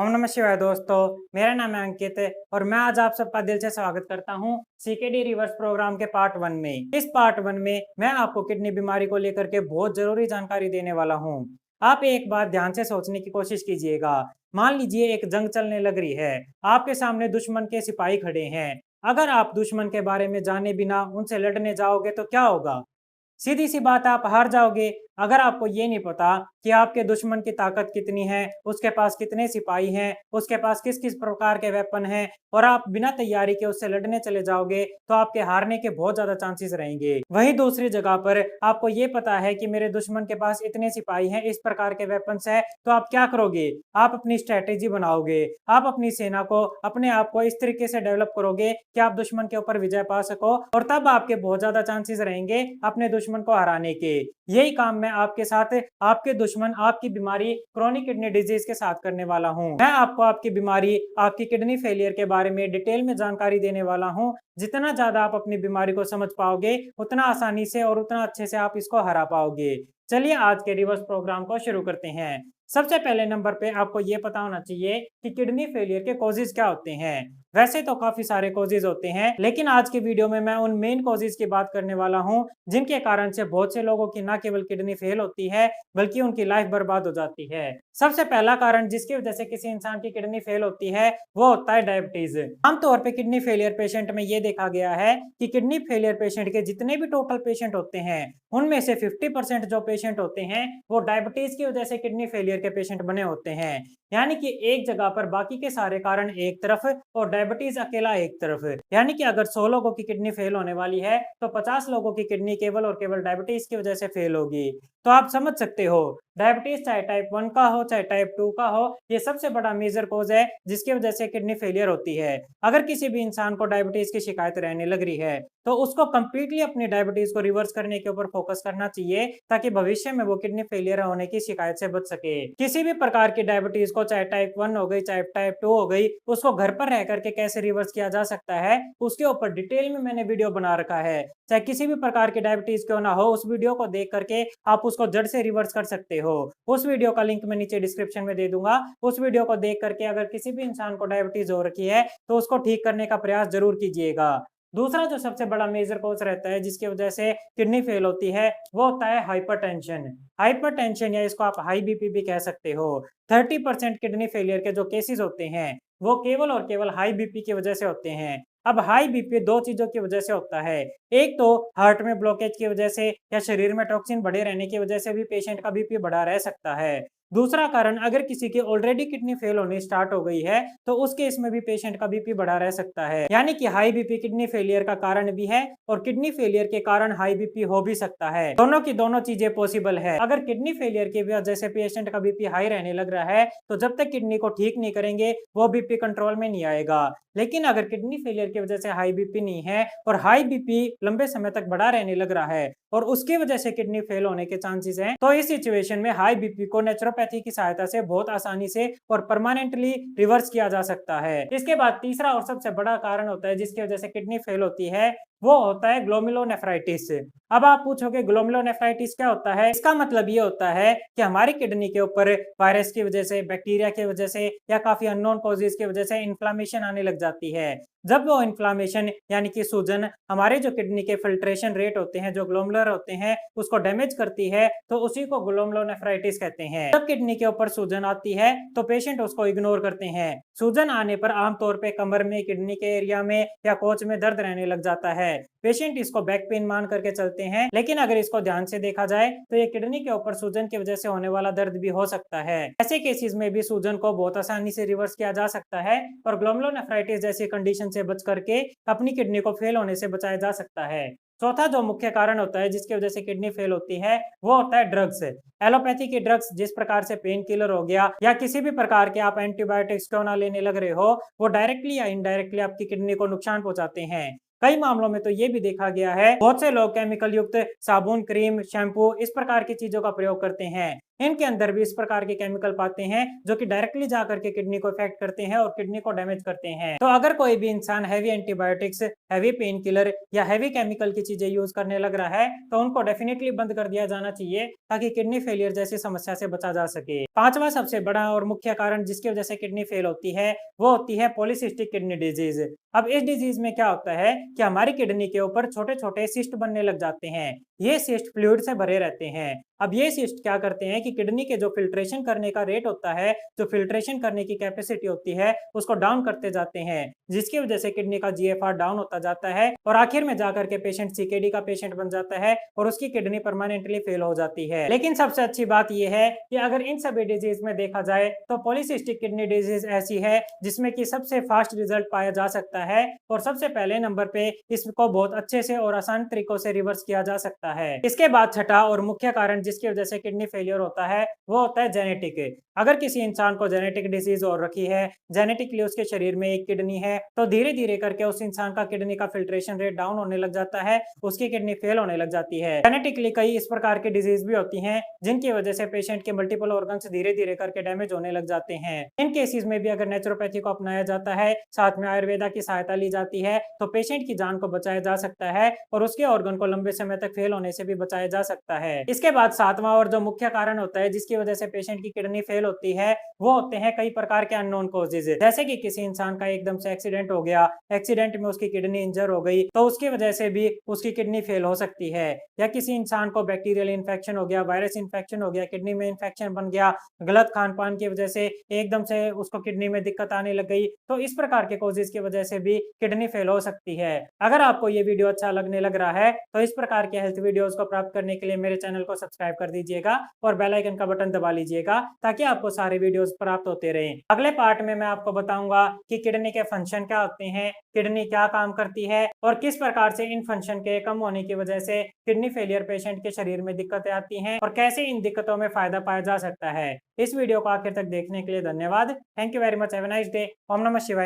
ओम नमः शिवाय दोस्तों। मेरा नाम है अंकित और मैं आज आप सबका दिल से स्वागत करता हूं सीकेडी रिवर्स प्रोग्राम के पार्ट 1 में। इस पार्ट 1 में मैं आपको किडनी बीमारी को लेकर के बहुत जरूरी जानकारी देने वाला हूं। आप एक बात ध्यान से सोचने की कोशिश कीजिएगा। मान लीजिए एक जंग चलने लग रही है, आपके सामने दुश्मन के सिपाही खड़े हैं। अगर आप दुश्मन के बारे में जाने बिना उनसे लड़ने जाओगे तो क्या होगा? सीधी सी बात, आप हार जाओगे। अगर आपको ये नहीं पता कि आपके दुश्मन की ताकत कितनी है, उसके पास कितने सिपाही हैं, उसके पास किस किस प्रकार के वेपन हैं, और आप बिना तैयारी के उससे लड़ने चले जाओगे तो आपके हारने के बहुत ज्यादा चांसेस रहेंगे। वहीं दूसरी जगह पर आपको ये पता है कि मेरे दुश्मन के पास इतने सिपाही हैं, इस प्रकार के वेपन्स है, तो आप क्या करोगे? आप अपनी स्ट्रेटेजी बनाओगे। आप अपनी सेना को, अपने आप को इस तरीके से डेवलप करोगे कि आप दुश्मन के ऊपर विजय पा सको, और तब आपके बहुत ज्यादा चांसेस रहेंगे अपने दुश्मन को हराने के। यही काम मैं आपके साथ, आपके दुश्मन, आपकी बीमारी क्रोनिक किडनी डिजीज के साथ करने वाला हूं। मैं आपको आपकी बीमारी, आपकी किडनी फेलियर के बारे में डिटेल में जानकारी देने वाला हूं। जितना ज्यादा आप अपनी बीमारी को समझ पाओगे, उतना आसानी से और उतना अच्छे से आप इसको हरा पाओगे। चलिए आज के रिवर्स प्रोग्राम को शुरू करते हैं। सबसे पहले नंबर पे आपको ये पता होना चाहिए कि किडनी फेलियर के कॉजेज क्या होते हैं। वैसे तो काफी सारे कॉजेज होते हैं, लेकिन आज की वीडियो में मैं उन मेन कॉजेज की बात करने वाला हूं जिनके कारण से बहुत से लोगों की न केवल किडनी फेल होती है बल्कि उनकी लाइफ बर्बाद हो जाती है। सबसे पहला कारण जिसकी वजह से किसी इंसान की किडनी फेल होती है वो होता है डायबिटीज। आमतौर पे किडनी फेलियर पेशेंट में ये देखा गया है कि किडनी फेलियर पेशेंट के जितने भी टोटल पेशेंट होते हैं उनमें से 50% जो पेशेंट होते हैं वो डायबिटीज की वजह से किडनी फेलियर के पेशेंट बने होते हैं। यानी कि एक जगह पर बाकी के सारे कारण एक तरफ और डायबिटीज अकेला एक तरफ। यानी कि अगर 100 लोगों की किडनी फेल होने वाली है तो 50 लोगों की किडनी केवल और केवल डायबिटीज की वजह से फेल होगी। तो आप समझ सकते हो, डायबिटीज चाहे टाइप 1 का हो चाहे टाइप 2 का हो, ये सबसे बड़ा मेजर कोज है जिसकी वजह से किडनी फेलियर होती है। अगर किसी भी इंसान को डायबिटीज की शिकायत रहने लग रही है तो उसको कंप्लीटली अपनी डायबिटीज को रिवर्स करने के ऊपर फोकस करना चाहिए ताकि भविष्य में वो किडनी फेलियर होने की शिकायत से बच सके। किसी भी प्रकार की डायबिटीज को, चाहे टाइप 1 हो गई चाहे टाइप 2 हो गई, उसको घर पर रह करके कैसे रिवर्स किया जा सकता है उसके ऊपर डिटेल में मैंने वीडियो बना रखा है। चाहे किसी भी प्रकार की डायबिटीज क्यों ना हो, उस वीडियो को देख करके आप उसको जड़ से रिवर्स कर सकते हो। उस वीडियो का लिंक मैं नीचे डिस्क्रिप्शन में दे दूंगा। उस वीडियो को देख करके अगर किसी भी इंसान को डायबिटीज हो रखी है तो उसको ठीक करने का प्रयास जरूर कीजिएगा। दूसरा जो सबसे बड़ा मेजर कॉज रहता है जिसकी वजह से किडनी फेल होती है वो होता है हाइपरटेंशन। हाइपरटेंशन या इसको आप हाई बीपी भी कह सकते हो। 30% किडनी फेलियर के जो केसेस होते हैं वो केवल और केवल हाई बीपी की वजह से होते हैं। अब हाई बीपी दो चीजों की वजह से होता है। एक तो हार्ट में ब्लॉकेज की वजह से या शरीर में टॉक्सिन बढ़े रहने की वजह से भी पेशेंट का बीपी बढ़ा रह सकता है। दूसरा कारण, अगर किसी की ऑलरेडी किडनी फेल होनी स्टार्ट हो गई है तो उस केस में भी पेशेंट का बीपी बढ़ा रह सकता है। यानी कि हाई बीपी किडनी फेलियर का कारण भी है और किडनी फेलियर के कारण हाई बीपी हो भी सकता है। दोनों की दोनों चीजें पॉसिबल है। अगर किडनी फेलियर की वजह से पेशेंट का बीपी हाई रहने लग रहा है तो जब तक किडनी को ठीक नहीं करेंगे वो बीपी कंट्रोल में नहीं आएगा। लेकिन अगर किडनी फेलियर की वजह से हाई बीपी नहीं है और हाई बीपी लंबे समय तक बढ़ा रहने लग रहा है और उसकी वजह से किडनी फेल होने के चांसेस हैं, तो इस सिचुएशन में हाई बीपी को नेचुरोपैथी की सहायता से बहुत आसानी से और परमानेंटली रिवर्स किया जा सकता है। इसके बाद तीसरा और सबसे बड़ा कारण होता है जिसकी वजह से किडनी फेल होती है वो होता है ग्लोमेरुलोनेफ्राइटिस। अब आप पूछोगे ग्लोमेरुलोनेफ्राइटिस क्या होता है? इसका मतलब ये होता है कि हमारी किडनी के ऊपर वायरस की वजह से, बैक्टीरिया की वजह से या काफी अननोन कॉजेज की वजह से इन्फ्लामेशन आने लग जाती है। जब वो इन्फ्लामेशन यानी कि सूजन हमारे जो किडनी के फिल्ट्रेशन रेट होते हैं, जो ग्लोमेरुलर होते हैं, उसको डैमेज करती है तो उसी को ग्लोमेरुलोनेफ्राइटिस कहते हैं। जब किडनी के ऊपर सूजन आती है तो पेशेंट उसको इग्नोर करते हैं। सूजन आने पर आमतौर पे कमर में, किडनी के एरिया में या कोच में दर्द रहने लग जाता है। पेशेंट इसको बैक पेन मान करके चलते हैं, लेकिन अगर इसको ध्यान से देखा जाए तो ये किडनी के ऊपर सूजन की वजह से होने वाला दर्द भी हो सकता है। ऐसे केसेस में भी सूजन को बहुत आसानी से रिवर्स किया जा सकता है और ग्लोमेरुलोनेफ्राइटिस जैसी कंडीशन से बच करके अपनी किडनी को फेल होने से बचाया जा सकता है। चौथा जो मुख्य कारण होता है जिसकी वजह से किडनी फेल होती है वो होता है ड्रग्स। एलोपैथी के ड्रग्स, जिस प्रकार से पेन किलर हो गया या किसी भी प्रकार के आप एंटीबायोटिक्स क्यों ना लेने लग रहे हो, वो डायरेक्टली या इनडायरेक्टली आपकी किडनी को नुकसान पहुंचाते हैं। कई मामलों में तो ये भी देखा गया है बहुत से लोग केमिकल युक्त साबुन, क्रीम, शैम्पू इस प्रकार की चीजों का प्रयोग करते हैं इनके अंदर भी इस प्रकार के केमिकल पाते हैं जो कि डायरेक्टली जाकर के किडनी को इफेक्ट करते हैं और किडनी को डैमेज करते हैं। तो अगर कोई भी इंसान heavy antibiotics, heavy pain killer या हैवी केमिकल की चीजें यूज करने लग रहा है तो उनको डेफिनेटली बंद कर दिया जाना चाहिए ताकि किडनी फेलियर जैसी समस्या से बचा जा सके। पांचवा सबसे बड़ा और मुख्य कारण जिसकी वजह से किडनी फेल होती है वो होती है पॉलीसिस्टिक किडनी डिजीज। अब इस डिजीज में क्या होता है कि हमारी किडनी के ऊपर छोटे छोटे सिस्ट बनने लग जाते हैं। ये सिस्ट फ्लूइड से भरे रहते हैं। अब ये सिस्ट क्या करते हैं कि किडनी के जो फिल्ट्रेशन करने का रेट होता है, जो फिल्ट्रेशन करने की कैपेसिटी होती है, उसको डाउन करते जाते हैं, जिसकी वजह से किडनी का जीएफआर डाउन होता जाता है और आखिर में जाकर के पेशेंट सीकेडी का पेशेंट बन जाता है और उसकी किडनी परमानेंटली फेल हो जाती है। लेकिन सबसे अच्छी बात यह है कि अगर इन सभी डिजीज में देखा जाए तो पॉलीसिस्टिक किडनी डिजीज ऐसी है जिसमें कि सबसे फास्ट रिजल्ट पाया जा सकता है और सबसे पहले नंबर पे इसको बहुत अच्छे से और आसान तरीकों से रिवर्स किया जा सकता है। इसके बाद छठा और मुख्य कारण जिसकी वजह से किडनी फेलियर होता है वो होता है जेनेटिक। अगर किसी इंसान को जेनेटिक डिजीज और रखी है, जेनेटिकली उसके शरीर में एक किडनी है, तो धीरे धीरे करके उस इंसान का किडनी का फिल्ट्रेशन रेट डाउन होने लग जाता है, उसकी किडनी फेल होने लग जाती है। जेनेटिकली कई इस प्रकार की डिजीज भी होती हैं जिनकी वजह से पेशेंट के मल्टीपल ऑर्गन्स धीरे धीरे करके डैमेज होने लग जाते हैं। इन केसेस में भी अगर नेचुरोपैथी को अपनाया जाता है, साथ में आयुर्वेदा की सहायता ली जाती है, तो पेशेंट की जान को बचाया जा सकता है और उसके ऑर्गन को लंबे समय तक फेल होने से भी बचाया जा सकता है। इसके बाद सातवां और जो मुख्य कारण होता है जिसकी वजह से पेशेंट की किडनी फेल होती है वो होते हैं कई प्रकार के अननोन कॉजेज। जैसे कि किसी इंसान का एकदम से एक्सीडेंट हो गया, एक्सीडेंट में उसकी किडनी इंजर हो गई तो उसकी वजह से भी उसकी किडनी फेल हो सकती है, या किसी इंसान को बैक्टीरियल इन्फेक्शन हो गया, वायरस इन्फेक्शन हो गया, किडनी में इन्फेक्शन बन गया, गलत खान पान की वजह से एकदम से उसको किडनी में दिक्कत आने लग गई, तो इस प्रकार के कॉजेज की वजह से भी किडनी फेल हो सकती है। अगर आपको ये वीडियो अच्छा लगने लग रहा है तो इस प्रकार के हेल्थ वीडियोस को प्राप्त करने के लिए मेरे चैनल को सब्सक्राइब कर दीजिएगा और बेल आइकन का बटन दबा लीजिएगा ताकि आपको सारे वीडियोस प्राप्त होते रहें। अगले पार्ट में मैं आपको बताऊंगा कि किडनी के फंक्शन क्या होते हैं, किडनी क्या काम करती है और किस प्रकार से इन फंक्शन के कम होने की वजह से किडनी फेलियर पेशेंट के शरीर में दिक्कतें आती हैं और कैसे इन दिक्कतों में फायदा पाया जा सकता है। इस वीडियो को आखिर तक देखने के लिए धन्यवाद। Thank you very much. Have a nice day. ओम नमः शिवाय।